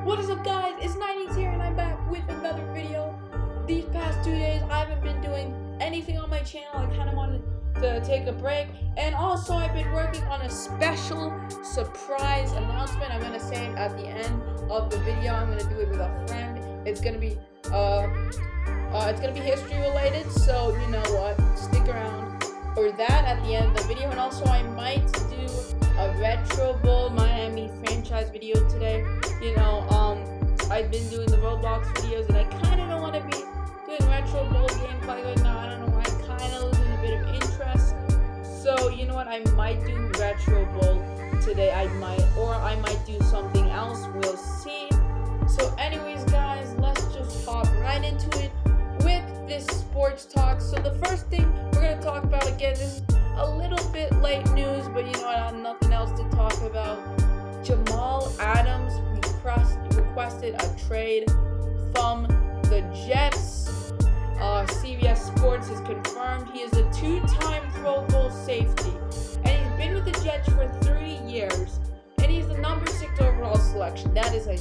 What is up, guys? It's 90s here, and I'm back with another video. These past 2 days, I haven't been doing anything on my channel. I kind of wanted to take a break, and also I've been working on a special surprise announcement. I'm gonna say it at the end of the video. I'm gonna do it with a friend. It's gonna be history related, so you know what? Stick around for that at the end of the video. And also, I might do a Retro Bowl Miami franchise video today. I've been doing the Roblox videos, and I kind of don't want to be doing Retro Bowl gameplay right now. I don't know, I kind of losing a bit of interest. So, you know what, I might do Retro Bowl today. I might do something else. We'll see. So anyways, guys, let's just hop right into it with this sports talk. So the first thing we're going to talk about, again, this is a little bit late news, but you know what, I have nothing else to talk about. Jamal Adams requested a trade from the Jets. CBS Sports has confirmed he is a 2-time Pro Bowl safety, and he's been with the Jets for 3 years, and he's the number 6 overall selection. That is a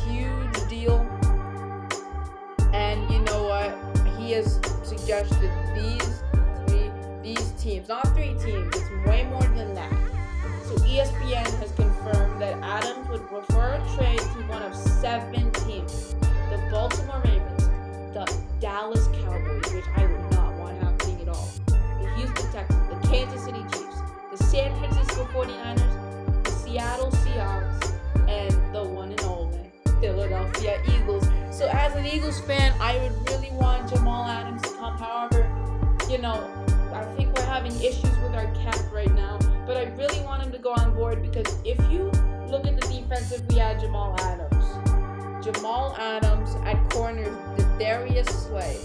huge deal. And you know what? He has suggested these teams, not 3 teams. It's way more than that. So ESPN has confirmed that Adams would prefer a trade to one of 7 teams: the Baltimore Ravens, the Dallas Cowboys, which I would not want happening at all, the Houston Texans, the Kansas City Chiefs, the San Francisco 49ers, the Seattle Seahawks, and the one and only Philadelphia Eagles. So as an Eagles fan, I would really want Jamal Adams to come. However, I think we're having issues with our cap right now, but I really want him to go on board, because if you look at the defensive, we had Jamal Adams at corners, Darius Slay,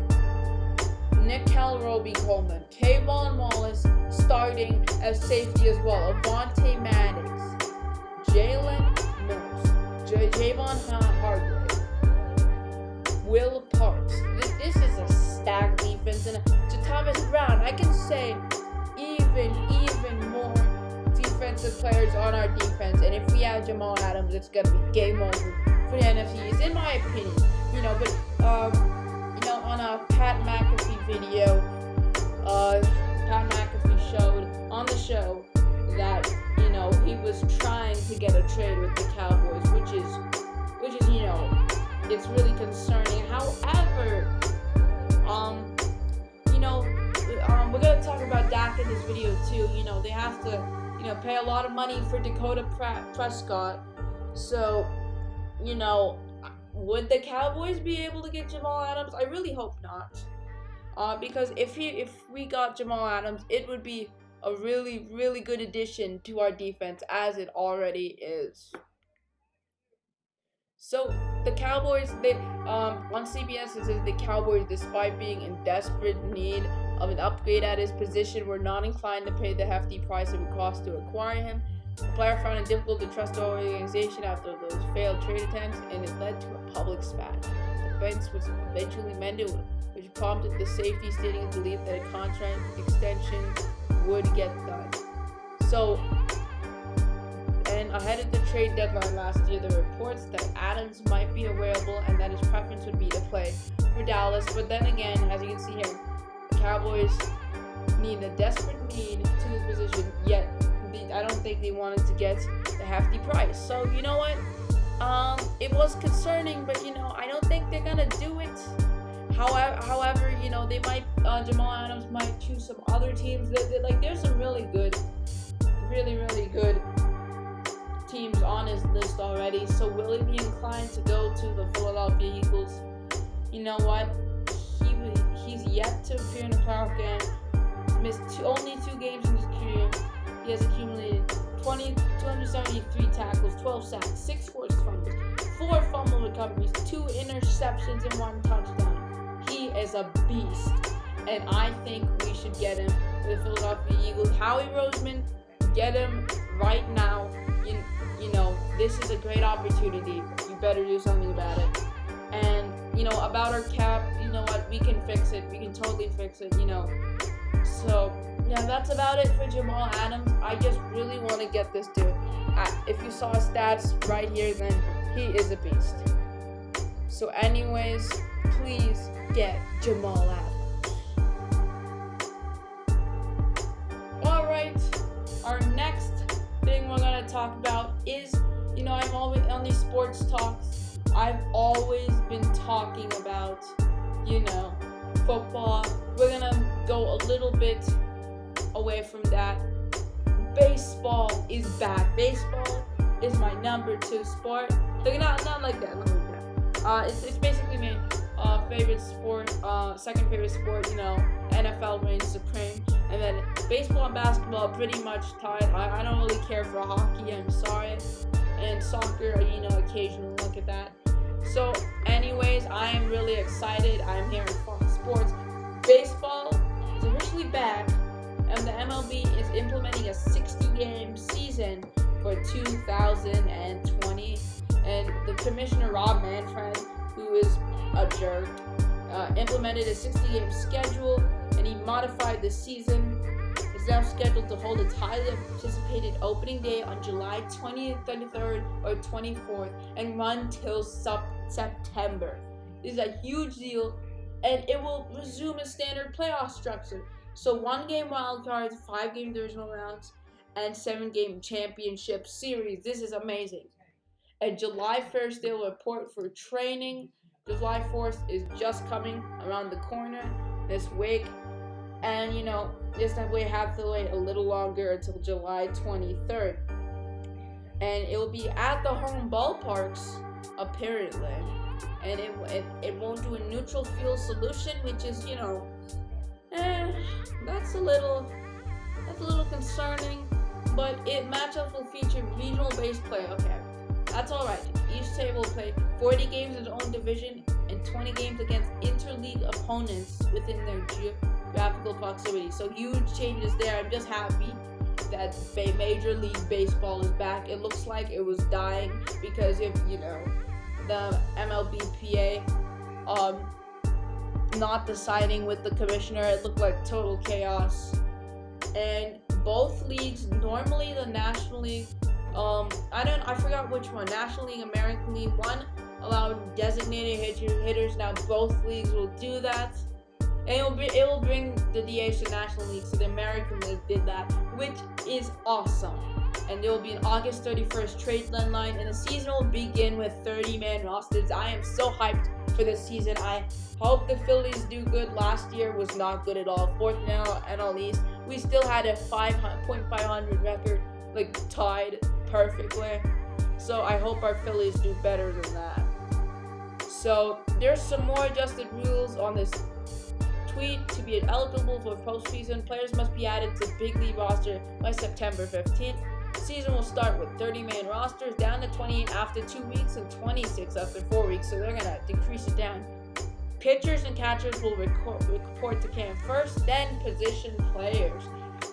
Nickel Roby-Coleman, Kayvon Wallace starting as safety as well, Avonte Maddox, Jalen Mills, Javon Hargrave, Will Parks. This is a stacked defense, and Thomas Brown. I can say even more defensive players on our defense, and if we have Jamal Adams, it's gonna be game over for the NFC East, in my opinion. But on a Pat McAfee video, Pat McAfee showed on the show that he was trying to get a trade with the Cowboys, which is it's really concerning. However, we're gonna talk about Dak in this video too. They have to pay a lot of money for Dakota Prescott. So, would the Cowboys be able to get Jamal Adams? I really hope not. Because if we got Jamal Adams, it would be a really, really good addition to our defense, as it already is. So the Cowboys, on CBS it says the Cowboys, despite being in desperate need of an upgrade at his position, were not inclined to pay the hefty price it would cost to acquire him. The player found it difficult to trust the organization after those failed trade attempts, and it led to a public spat. The fence was eventually mended, which prompted the safety stating his belief that a contract extension would get done. So, and ahead of the trade deadline last year, there were reports that Adams might be available and that his preference would be to play for Dallas. But then again, as you can see here, the Cowboys need a desperate need to his position, yet I don't think they wanted to get the hefty price. So, you know what? It was concerning, but, I don't think they're going to do it. However, they might, Jamal Adams might choose some other teams. There's some really good teams on his list already. So will he be inclined to go to the Philadelphia Eagles? You know what? He's yet to appear in a playoff game. He's missed only 2 games in his career. He has accumulated 273 tackles, 12 sacks, 6 forced fumbles, 4 fumble recoveries, 2 interceptions, and 1 touchdown. He is a beast, and I think we should get him to the Philadelphia Eagles. Howie Roseman, get him right now. This is a great opportunity. You better do something about it. And about our cap, we can fix it. We can totally fix it. So yeah, that's about it for Jamal Adams. I just really want to get this dude. If you saw his stats right here, then he is a beast. So anyways, please get Jamal Adams. Alright, our next thing we're going to talk about is, I'm always on these sports talks. I've always been talking about, football. We're going to go a little bit away from that. Baseball is back. Baseball is my number 2 sport. Like, not like that. It's basically my favorite sport. Second favorite sport. NFL reigns supreme, and then baseball and basketball are pretty much tied. I don't really care for hockey. I'm sorry, and soccer. Occasionally look at that. So, anyways, I am really excited. I'm here in Fox Sports. Baseball is officially back, and the MLB is implementing a 60-game season for 2020. And the commissioner, Rob Manfred, who is a jerk, implemented a 60-game schedule, and he modified the season. It's now scheduled to hold its highly anticipated opening day on July 20th, 23rd, or 24th, and run till September. This is a huge deal, and it will resume a standard playoff structure. So 1-game wild cards, 5-game divisional rounds, and 7-game championship series. This is amazing. And July 1st, they'll report for training. July 4th is just coming around the corner this week. And, this time we have to wait a little longer until July 23rd. And it will be at the home ballparks, apparently. And it won't do a neutral field solution, which is, that's a little concerning. But matchups will feature regional based play. Okay, that's all right. Each team will play 40 games in its own division and 20 games against interleague opponents within their geographical proximity. So huge changes there. I'm just happy that Major League Baseball is back. It looks like it was dying because of the MLBPA not deciding with the commissioner. It looked like total chaos. And both leagues, normally the National League, I forgot which one, National League, American League, one allowed designated hitters. Now both leagues will do that. And it will bring the DH to National League, so the American League did that, which is awesome. And there will be an August 31st trade deadline, and the season will begin with 30-man rosters. I am so hyped for this season. I hope the Phillies do good. Last year was not good at all. 4th in NL East. We still had a .500 record, tied perfectly. So I hope our Phillies do better than that. So there's some more adjusted rules on this tweet. To be eligible for postseason, players must be added to big league roster by September 15th. Season will start with 30-man rosters, down to 28 after 2 weeks and 26 after 4 weeks, so they're going to decrease it down. Pitchers and catchers will report to camp first, then position players.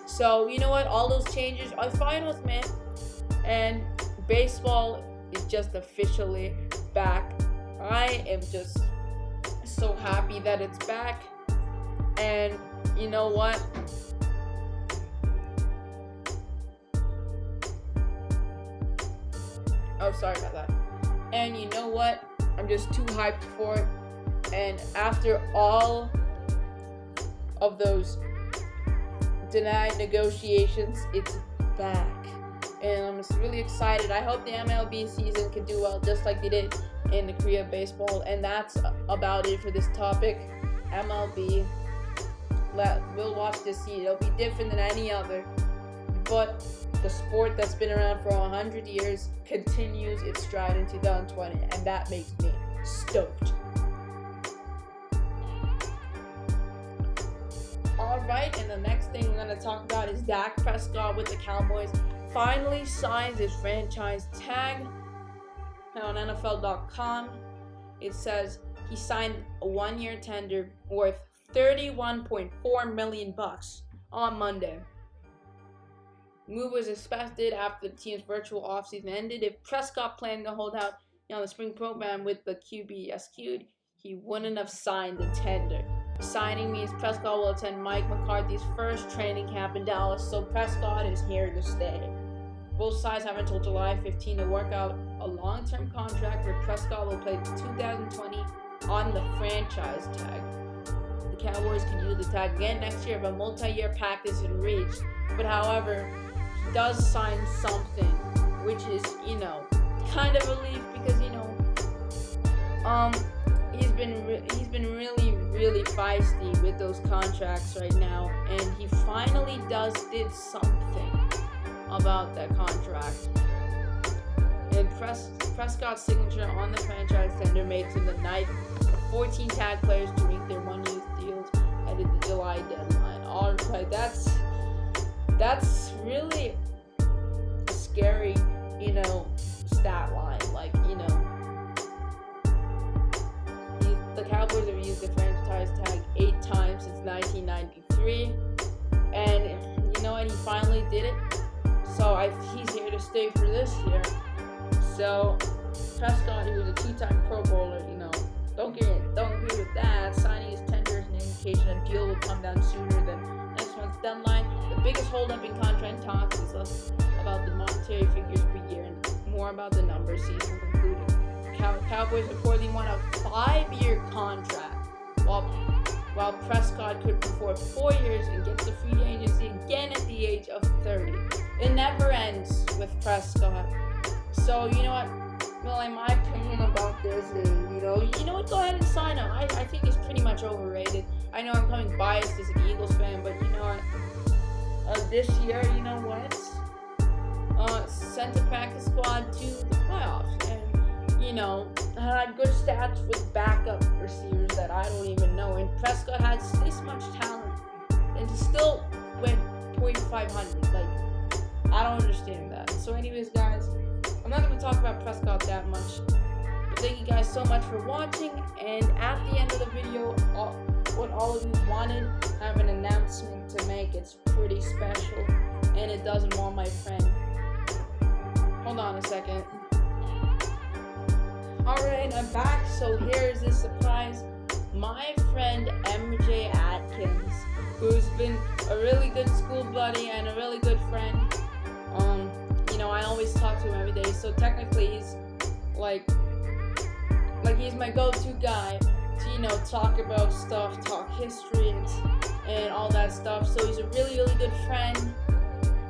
So, you know what? All those changes are fine with me. And baseball is just officially back. I am just so happy that it's back. And you know what? Oh, sorry about that. And you know what? I'm just too hyped for it. And after all of those denied negotiations, it's back. And I'm just really excited. I hope the MLB season can do well, just like they did in the Korea baseball. And that's about it for this topic. MLB. We'll watch this season. It'll be different than any other. But the sport that's been around for 100 years continues its stride in 2020. And that makes me stoked. Alright, and the next thing we're going to talk about is Dak Prescott with the Cowboys finally signs his franchise tag. Now on NFL.com, it says he signed a 1-year tender worth $31.4 million on Monday. Move was expected after the team's virtual offseason ended. If Prescott planned to hold out on the spring program with the QB rescued, he wouldn't have signed the tender. signing means Prescott will attend Mike McCarthy's first training camp in Dallas, so Prescott is here to stay. Both sides have until July 15 to work out a long-term contract where Prescott will play 2020 on the franchise tag. The Cowboys can use the tag again next year if a multi-year pact is in reach. But however, he does sign something, which is, kind of relief because, he's been really feisty with those contracts right now, and he finally did something about that contract. And Prescott's signature on the franchise tender makes him the ninth of 14 tag players to reach their one-year deals at the July deadline. All right, that's really a scary, stat line. The Cowboys have used the franchise tag 8 times since 1993, and he finally did it. So he's here to stay for this year. So Prescott, he was a 2-time Pro Bowler. Don't agree with that. Signing his tender is an indication a deal will come down sooner than next month's deadline. The biggest holdup in contract talks is less about the monetary figures per year and more about the numbers season concluded. Cowboys reportedly want a 5-year contract, while Prescott could afford 4 years and get to free agency again at the age of 30. It never ends with Prescott. So, you know what? Well, my opinion about this is, what? Go ahead and sign him. I think he's pretty much overrated. I know I'm coming biased as an Eagles fan, but you know what? This year, sent the practice squad to the playoffs, and had good stats with backup receivers that I don't even know. And Prescott had this much talent, and still went .500. I don't understand that. So, anyways, guys, I'm not going to talk about Prescott that much. But thank you guys so much for watching. And at the end of the video, what all of you wanted, I have an announcement to make. It's pretty special, and it does involve my friend. Hold on a second. Alright, I'm back. So here's the surprise. My friend MJ Atkins, who's been a really good school buddy and a really good friend. I always talk to him every day. So technically he's he's my go-to guy to, talk about stuff, talk history and all that stuff. So he's a really, really good friend.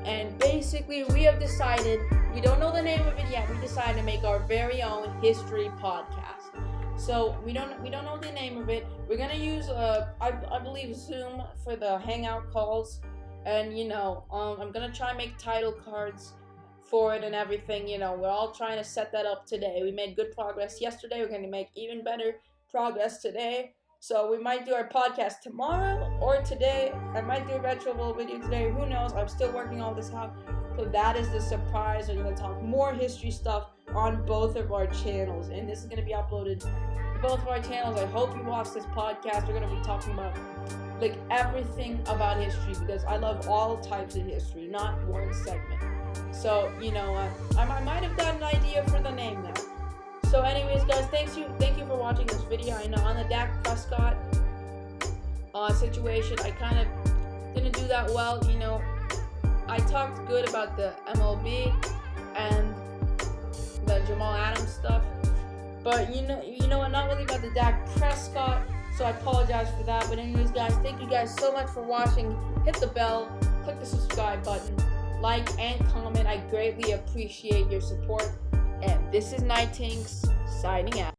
And basically, we have decided, we don't know the name of it yet, we decided to make our very own history podcast. So, we don't know the name of it. We're going to use, I believe, Zoom for the hangout calls. And, I'm going to try and make title cards for it and everything. We're all trying to set that up today. We made good progress yesterday. We're going to make even better progress today. So we might do our podcast tomorrow or today. I might do a retro bowl video today. Who knows? I'm still working all this out. So that is the surprise. We're going to talk more history stuff on both of our channels. And this is going to be uploaded to both of our channels. I hope you watch this podcast. We're going to be talking about everything about history because I love all types of history, not one segment. So, I might have got an idea for the name now. So anyways, guys, thank you for watching this video. I know on the Dak Prescott situation, I kind of didn't do that well. I talked good about the MLB and the Jamal Adams stuff, but not really about the Dak Prescott. So I apologize for that. But anyways, guys, thank you guys so much for watching. Hit the bell, click the subscribe button, like and comment. I greatly appreciate your support. And this is Nightinks signing out.